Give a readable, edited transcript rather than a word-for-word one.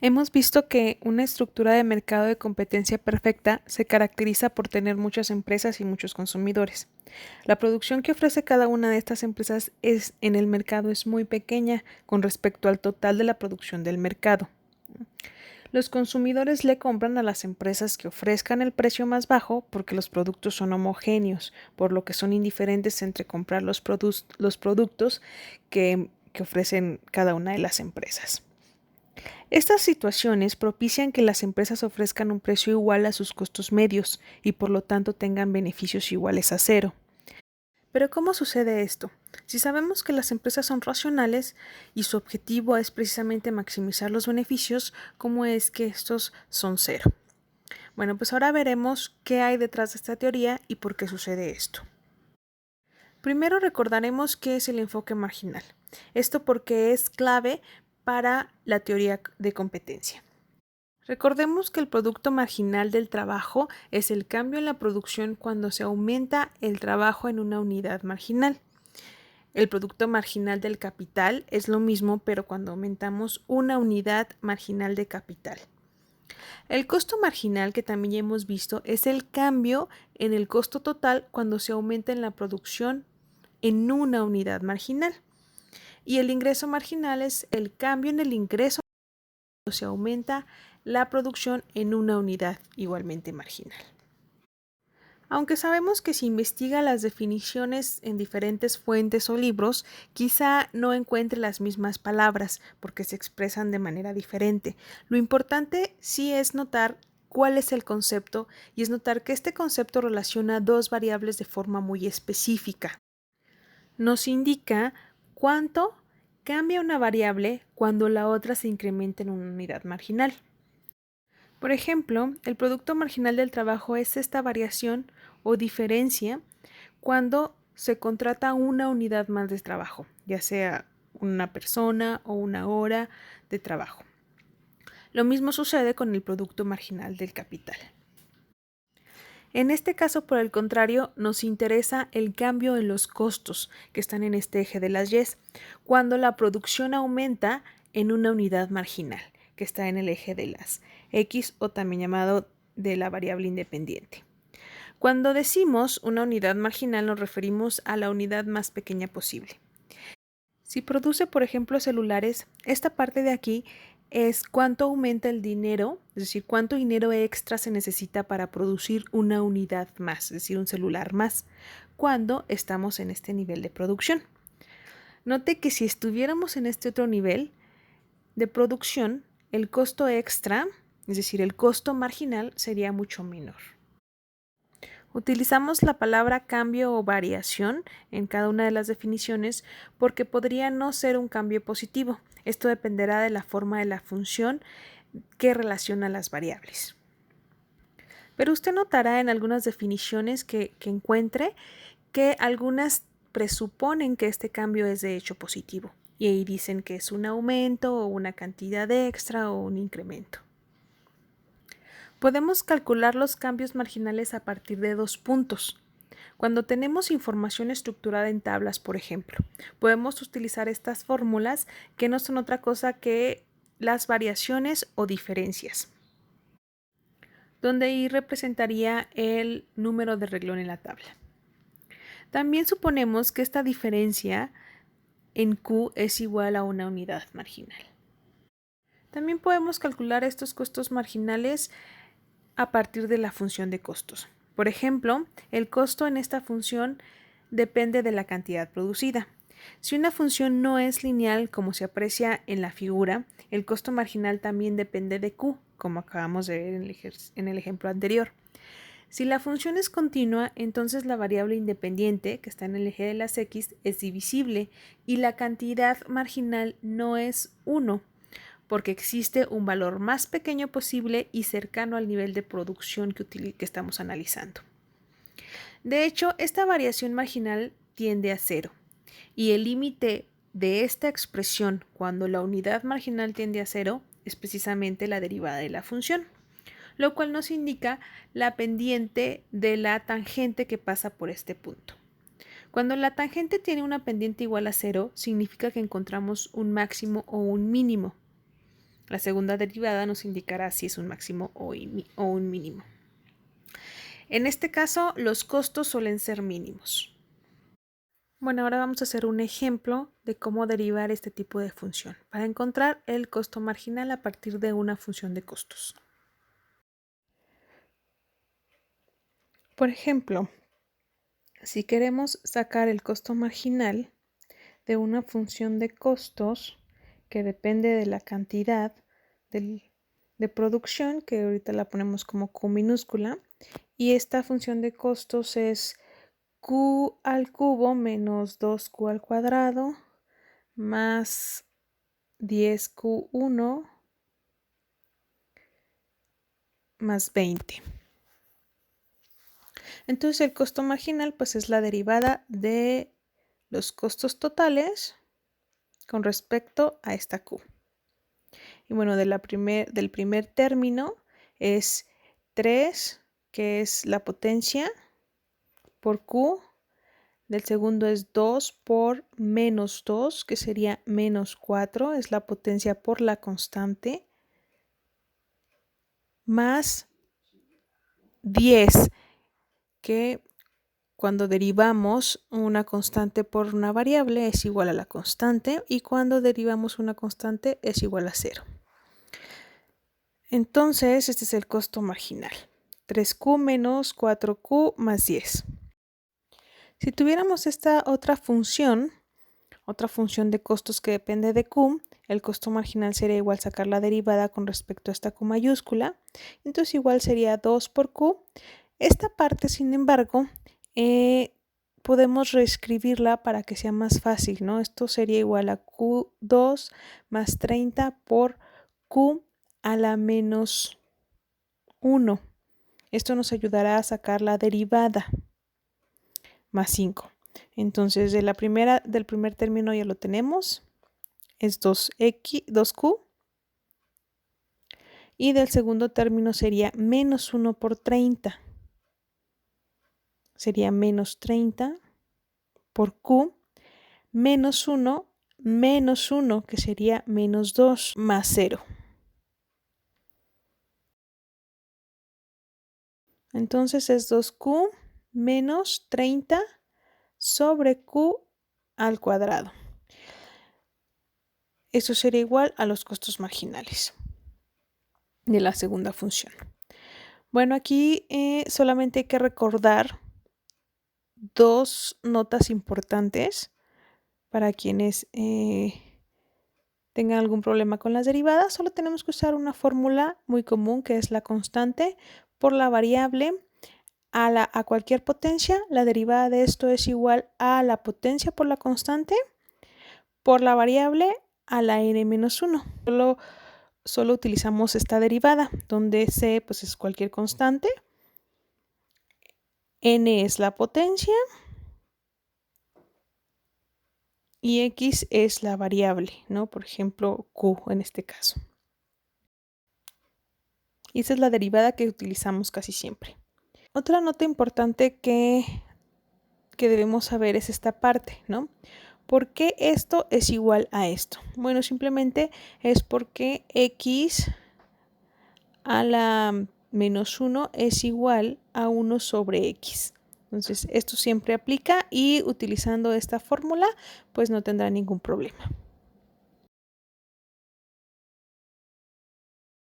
Hemos visto que una estructura de mercado de competencia perfecta se caracteriza por tener muchas empresas y muchos consumidores. La producción que ofrece cada una de estas empresas en el mercado es muy pequeña con respecto al total de la producción del mercado. Los consumidores le compran a las empresas que ofrezcan el precio más bajo porque los productos son homogéneos, por lo que son indiferentes entre comprar los productos que ofrecen cada una de las empresas. Estas situaciones propician que las empresas ofrezcan un precio igual a sus costos medios y por lo tanto tengan beneficios iguales a cero. Pero ¿cómo sucede esto? Si sabemos que las empresas son racionales y su objetivo es precisamente maximizar los beneficios, ¿cómo es que estos son cero? Bueno, pues ahora veremos qué hay detrás de esta teoría y por qué sucede esto. Primero recordaremos qué es el enfoque marginal. Esto porque es clave para la teoría de competencia. Recordemos que el producto marginal del trabajo es el cambio en la producción cuando se aumenta el trabajo en una unidad marginal. El producto marginal del capital es lo mismo, pero cuando aumentamos una unidad marginal de capital. El costo marginal, que también ya hemos visto, es el cambio en el costo total cuando se aumenta en la producción en una unidad marginal. Y el ingreso marginal es el cambio en el ingreso cuando se aumenta la producción en una unidad igualmente marginal. Aunque sabemos que si investiga las definiciones en diferentes fuentes o libros, quizá no encuentre las mismas palabras porque se expresan de manera diferente. Lo importante sí es notar cuál es el concepto y es notar que este concepto relaciona dos variables de forma muy específica. Nos indica cuánto cambia una variable cuando la otra se incrementa en una unidad marginal. Por ejemplo, el producto marginal del trabajo es esta variación o diferencia cuando se contrata una unidad más de trabajo, ya sea una persona o una hora de trabajo. Lo mismo sucede con el producto marginal del capital. En este caso, por el contrario, nos interesa el cambio en los costos que están en este eje de las Y's, cuando la producción aumenta en una unidad marginal, que está en el eje de las X o también llamado de la variable independiente. Cuando decimos una unidad marginal nos referimos a la unidad más pequeña posible. Si produce, por ejemplo, celulares, esta parte de aquí es cuánto aumenta el dinero, es decir, cuánto dinero extra se necesita para producir una unidad más, es decir, un celular más, cuando estamos en este nivel de producción. Note que si estuviéramos en este otro nivel de producción, el costo extra, es decir, el costo marginal, sería mucho menor. Utilizamos la palabra cambio o variación en cada una de las definiciones porque podría no ser un cambio positivo. Esto dependerá de la forma de la función que relaciona las variables. Pero usted notará en algunas definiciones que encuentre que algunas presuponen que este cambio es de hecho positivo y ahí dicen que es un aumento o una cantidad extra o un incremento. Podemos calcular los cambios marginales a partir de dos puntos. Cuando tenemos información estructurada en tablas, por ejemplo, podemos utilizar estas fórmulas que no son otra cosa que las variaciones o diferencias, donde ahí representaría el número de renglón en la tabla. También suponemos que esta diferencia en Q es igual a una unidad marginal. También podemos calcular estos costos marginales a partir de la función de costos. Por ejemplo, el costo en esta función depende de la cantidad producida. Si una función no es lineal, como se aprecia en la figura, el costo marginal también depende de Q, como acabamos de ver en el ejemplo anterior. Si la función es continua, entonces la variable independiente, que está en el eje de las X, es divisible y la cantidad marginal no es 1, porque existe un valor más pequeño posible y cercano al nivel de producción que estamos analizando. De hecho, esta variación marginal tiende a cero y el límite de esta expresión cuando la unidad marginal tiende a cero es precisamente la derivada de la función, lo cual nos indica la pendiente de la tangente que pasa por este punto. Cuando la tangente tiene una pendiente igual a cero, significa que encontramos un máximo o un mínimo. La segunda derivada nos indicará si es un máximo o un mínimo. En este caso, los costos suelen ser mínimos. Bueno, ahora vamos a hacer un ejemplo de cómo derivar este tipo de función para encontrar el costo marginal a partir de una función de costos. Por ejemplo, si queremos sacar el costo marginal de una función de costos que depende de la cantidad de producción, que ahorita la ponemos como Q minúscula, y esta función de costos es Q al cubo menos 2Q al cuadrado más 10Q1 más 20. Entonces el costo marginal pues es la derivada de los costos totales con respecto a esta Q. Y bueno, del primer término es 3, que es la potencia, por Q. Del segundo es 2 por menos 2, que sería menos 4, es la potencia por la constante, más 10, que cuando derivamos una constante por una variable es igual a la constante, y cuando derivamos una constante es igual a 0. Entonces, este es el costo marginal. 3Q menos 4Q más 10. Si tuviéramos esta otra función de costos que depende de Q, el costo marginal sería igual sacar la derivada con respecto a esta Q mayúscula. Entonces igual sería 2 por Q. Esta parte, sin embargo, podemos reescribirla para que sea más fácil, ¿no? Esto sería igual a Q2 más 30 por Q a la menos 1. Esto nos ayudará a sacar la derivada, más 5. Entonces, del primer término ya lo tenemos, es 2Q. Y del segundo término sería menos 1 por 30. Sería menos 30 por Q, menos 1, que sería menos 2, más 0. Entonces es 2Q menos 30 sobre Q al cuadrado. Eso sería igual a los costos marginales de la segunda función. Bueno, aquí solamente hay que recordar dos notas importantes para quienes tengan algún problema con las derivadas. Solo tenemos que usar una fórmula muy común, que es la constante por la variable a cualquier potencia. La derivada de esto es igual a la potencia por la constante por la variable a la n-1. Solo utilizamos esta derivada, donde c pues, es cualquier constante, n es la potencia y x es la variable, ¿no? Por ejemplo, q en este caso. Y esa es la derivada que utilizamos casi siempre. Otra nota importante que debemos saber es esta parte, ¿no? ¿Por qué esto es igual a esto? Bueno, simplemente es porque x a la menos 1 es igual a 1 sobre x. Entonces, esto siempre aplica y utilizando esta fórmula, pues no tendrá ningún problema.